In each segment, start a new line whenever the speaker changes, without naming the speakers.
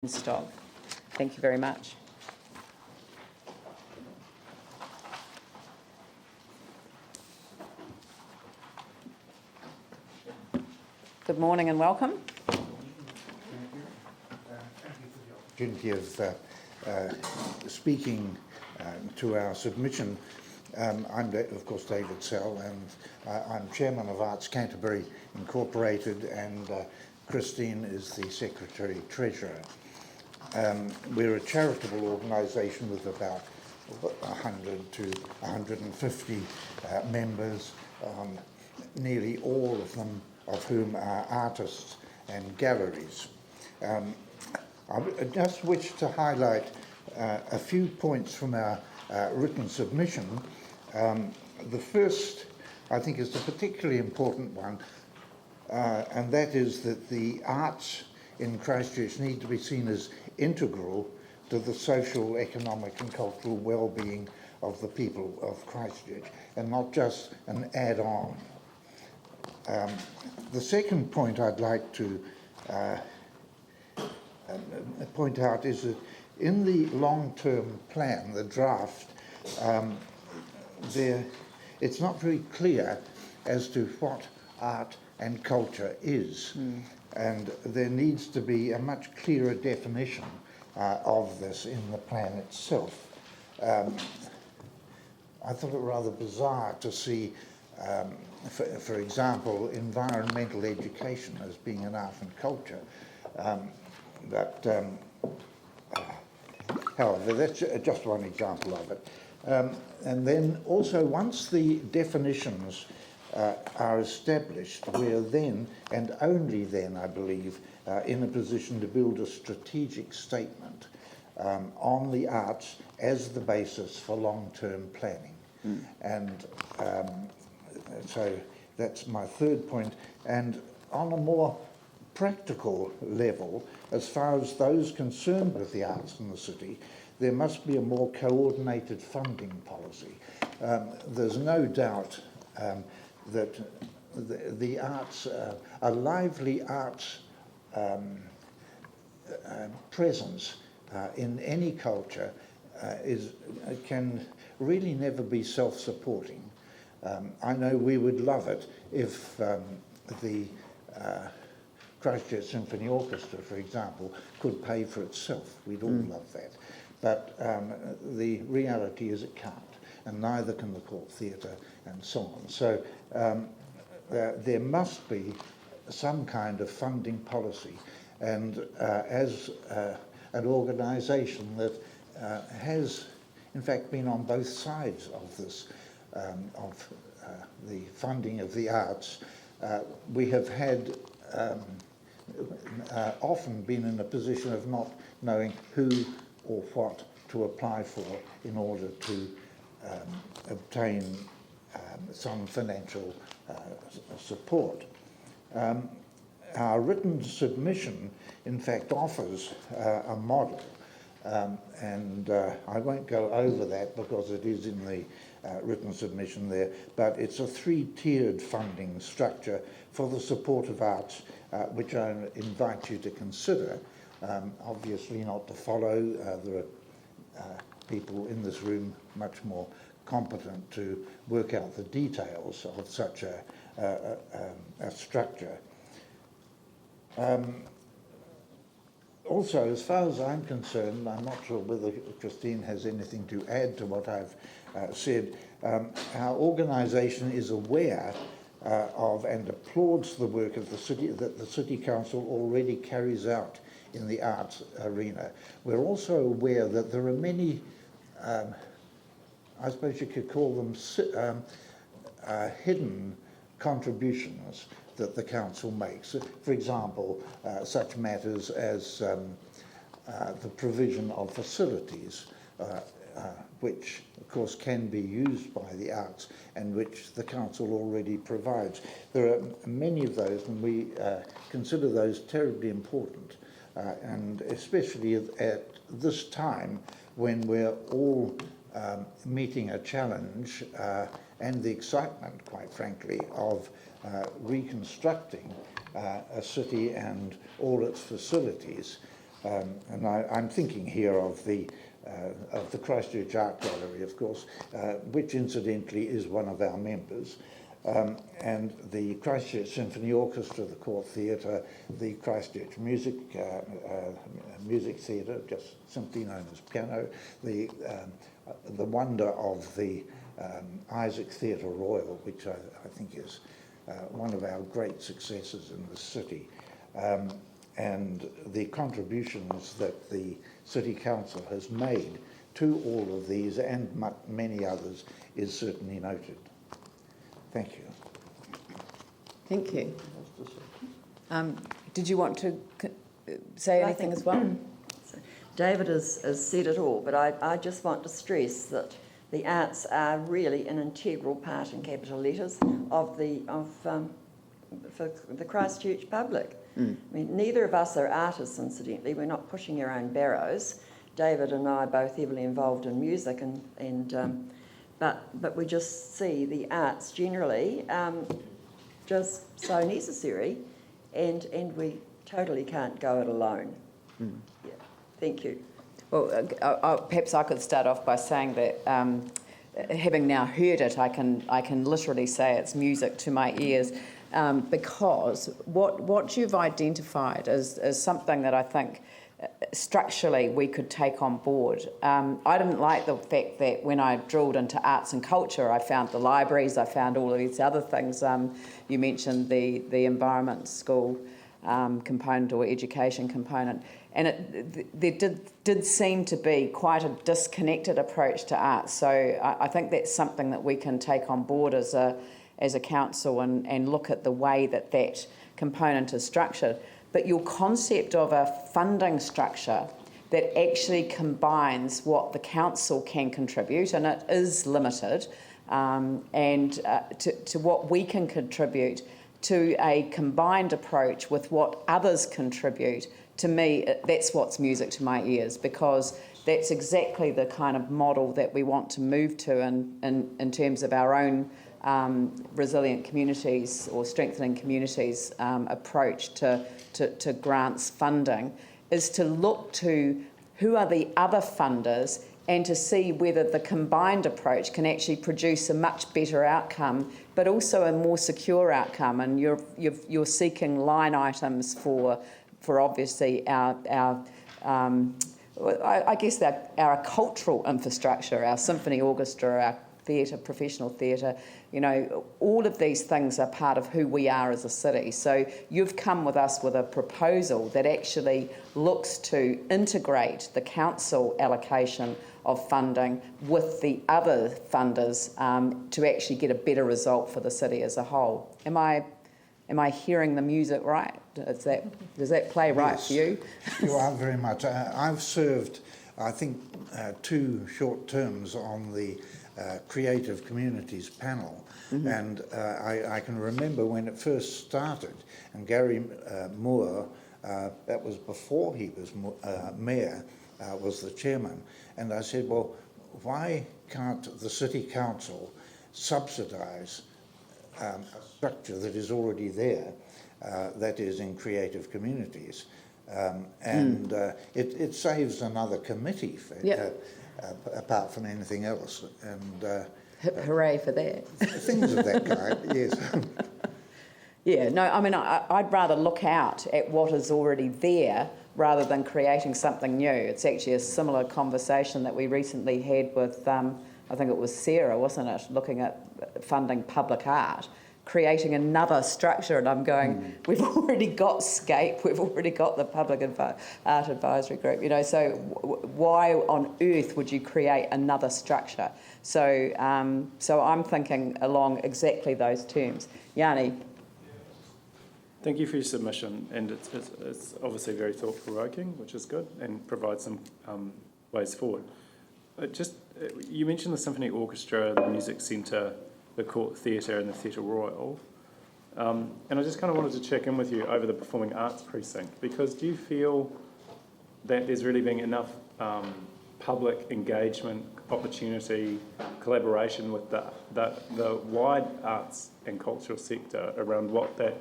Hainstock. Thank you very much. Good morning and welcome.
Opportunity of speaking to our submission. I'm, of course, David Sell, and I'm Chairman of Arts Canterbury Incorporated, and Christine is the Secretary-Treasurer. We're a charitable organisation with about 100 to 150 members, nearly all of them of whom are artists and galleries. I just wish to highlight a few points from our written submission. The first, I think, is a particularly important one, and that is that the arts in Christchurch need to be seen as integral to the social, economic and cultural well-being of the people of Christchurch, and not just an add-on. The second point I'd like to point out is that in the long-term plan, the draft, it's not very clear as to what art and culture is. And there needs to be a much clearer definition of this in the plan itself. I thought it rather bizarre to see, for example, environmental education as being an art and culture. However, that's just one example of it. And then also, once the definitions are established, we're then, and only then, I believe, in a position to build a strategic statement on the arts as the basis for long-term planning. And so that's my third point. And on a more practical level, as far as those concerned with the arts in the city, there must be a more coordinated funding policy. There's no doubt that the arts, a lively arts presence in any culture can really never be self-supporting. I know we would love it if the Christchurch Symphony Orchestra, for example, could pay for itself. We'd all love that. But the reality is it can't, and neither can the Court Theatre and so on. So there must be some kind of funding policy. And as an organisation that has, in fact, been on both sides of this, of the funding of the arts, we have had often been in a position of not knowing who or what to apply for in order to obtain some financial support. Our written submission, in fact, offers a model, and I won't go over that because it is in the written submission there, but it's a three-tiered funding structure for the support of arts, which I invite you to consider. Obviously not to follow. There are people in this room much more competent to work out the details of such a structure. Also, as far as I'm concerned, I'm not sure whether Christine has anything to add to what I've said. Our organisation is aware of and applauds the work of the city that the City Council already carries out in the arts arena. We're also aware that there are many, I suppose you could call them hidden contributions that the council makes. For example, such matters as the provision of facilities, which of course can be used by the arts and which the council already provides. There are many of those, and we consider those terribly important, and especially at this time when we're all meeting a challenge and the excitement, quite frankly, of reconstructing a city and all its facilities. And I'm thinking here of the Christchurch Art Gallery, of course, which incidentally is one of our members. And the Christchurch Symphony Orchestra, the Court Theatre, the Christchurch Music Theatre, just simply known as piano, the wonder of the Isaac Theatre Royal, which I think is one of our great successes in the city. And the contributions that the City Council has made to all of these and many others is certainly noted. Thank you.
Thank you. Did you want to say anything as well?
David has said it all, but I just want to stress that the arts are really an integral part, in capital letters, for the Christchurch public. I mean, neither of us are artists, incidentally. We're not pushing our own barrows. David and I are both heavily involved in music, but we just see the arts generally just so necessary, and we totally can't go it alone. Yeah. Thank you.
Well, perhaps I could start off by saying that having now heard it, I can literally say it's music to my ears, because what you've identified is something that I think structurally we could take on board. I didn't like the fact that when I drilled into arts and culture, I found the libraries, I found all of these other things. You mentioned the environment school component or education component, and there did seem to be quite a disconnected approach to arts. So I think that's something that we can take on board as a council and look at the way that component is structured. But your concept of a funding structure that actually combines what the council can contribute, and it is limited, and to what we can contribute, to a combined approach with what others contribute, to me, that's what's music to my ears, because that's exactly the kind of model that we want to move to in terms of our own resilient communities or strengthening communities approach to grants funding, is to look to who are the other funders and to see whether the combined approach can actually produce a much better outcome, but also a more secure outcome. And you're seeking line items for obviously our I guess our cultural infrastructure, our symphony orchestra, our theatre, professional theatre, all of these things are part of who we are as a city. So you've come with us with a proposal that actually looks to integrate the council allocation of funding with the other funders to actually get a better result for the city as a whole. Am I hearing the music right? Does that play right for you?
You are very much. I've served, I think, 2 short terms on the Creative Communities panel, and I can remember when it first started, and Gary Moore, that was before he was mayor, was the chairman, and I said, well, why can't the City Council subsidise a structure that is already there, that is in creative communities, and it saves another committee for, apart from anything else, and
hooray for that.
Things of that kind. Yes.
Yeah, no, I mean, I'd rather look out at what is already there rather than creating something new. It's actually a similar conversation that we recently had with, I think it was Sarah, wasn't it, looking at funding public art, creating another structure, and I'm going, we've already got SCAPE, we've already got the Public Art Advisory Group, so why on earth would you create another structure? So I'm thinking along exactly those terms. Yanni.
Thank you for your submission, and it's obviously very thought-provoking, which is good, and provides some ways forward. You mentioned the Symphony Orchestra, the Music Centre, the Court Theatre and the Theatre Royal, and I just kind of wanted to check in with you over the Performing Arts Precinct, because do you feel that there's really been enough public engagement, opportunity, collaboration with the wide arts and cultural sector around what that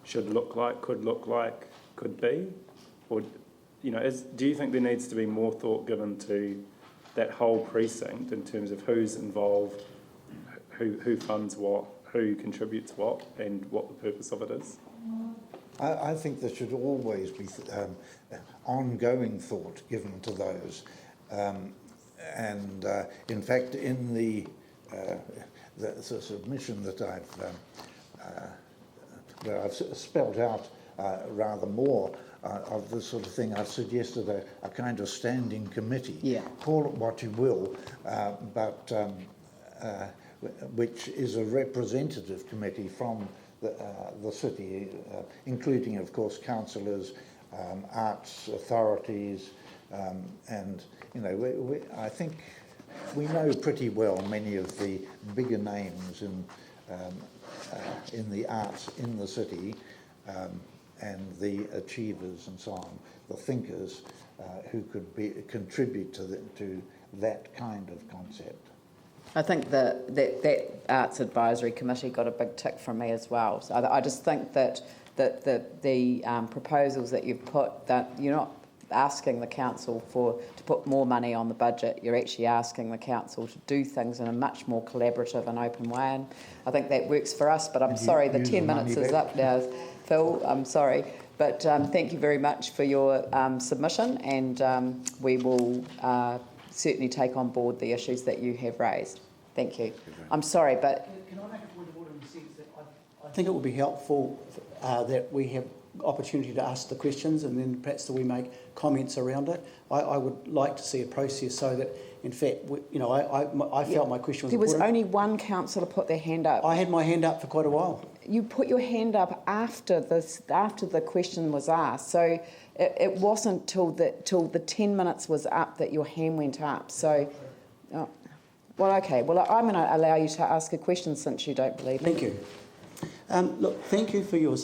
should look like, could be, or do you think there needs to be more thought given to that whole precinct in terms of who's involved, who funds what, who contributes what, and what the purpose of it is?
I think there should always be ongoing thought given to those. In fact, in the submission that where I've spelled out rather more of this sort of thing, I've suggested a kind of standing committee.
Yeah.
Call it what you will, but which is a representative committee from the city, including, of course, councillors, arts authorities, and I think we know pretty well many of the bigger names in the arts in the city, and the achievers and so on, the thinkers who could contribute to that kind of concept.
I think that Arts Advisory Committee got a big tick from me as well. So I just think that the proposals that you've put, that you're not asking the council to put more money on the budget, you're actually asking the council to do things in a much more collaborative and open way, and I think that works for us. But I'm sorry, the 10 minutes is up now, Phil, I'm sorry. But thank you very much for your submission, and we will certainly take on board the issues that you have raised. Thank you. I'm sorry, but...
Can I make a point of order in the sense that I think it would be helpful that we have opportunity to ask the questions, and then perhaps that we make comments around it. I would like to see a process so that, in fact, I felt my question was
There was
important.
only one councillor put their hand up.
I had my hand up for quite a while.
You put your hand up after the question was asked, so it wasn't till the 10 minutes was up that your hand went up. So, well, okay. Well, I'm going to allow you to ask a question since you don't believe me.
Thank you. Look, thank you for your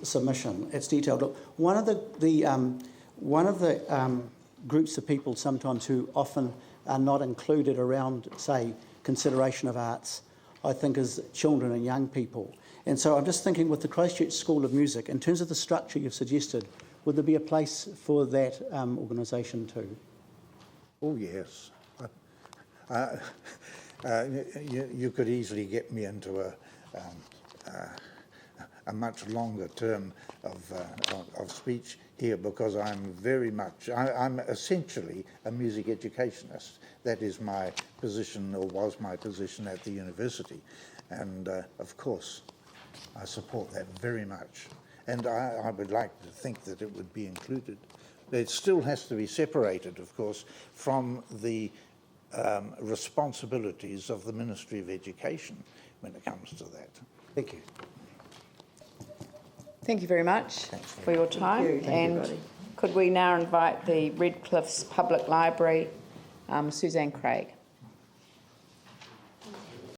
submission. It's detailed. Look, one of the groups of people sometimes who often are not included around, say, consideration of arts, I think, is children and young people. And so I'm just thinking, with the Christchurch School of Music, in terms of the structure you've suggested, would there be a place for that organisation too?
Oh yes. You could easily get me into a much longer term of speech here, because I'm I'm essentially a music educationist. That is my position, or was my position, at the university, and of course I support that very much, and I would like to think that it would be included. It still has to be separated, of course, from the responsibilities of the Ministry of Education when it comes to that. Thank you.
Thank you very much for your time.
Thank you,
and
everybody.
could we now invite the Redcliffs Public Library, Suzanne Craig.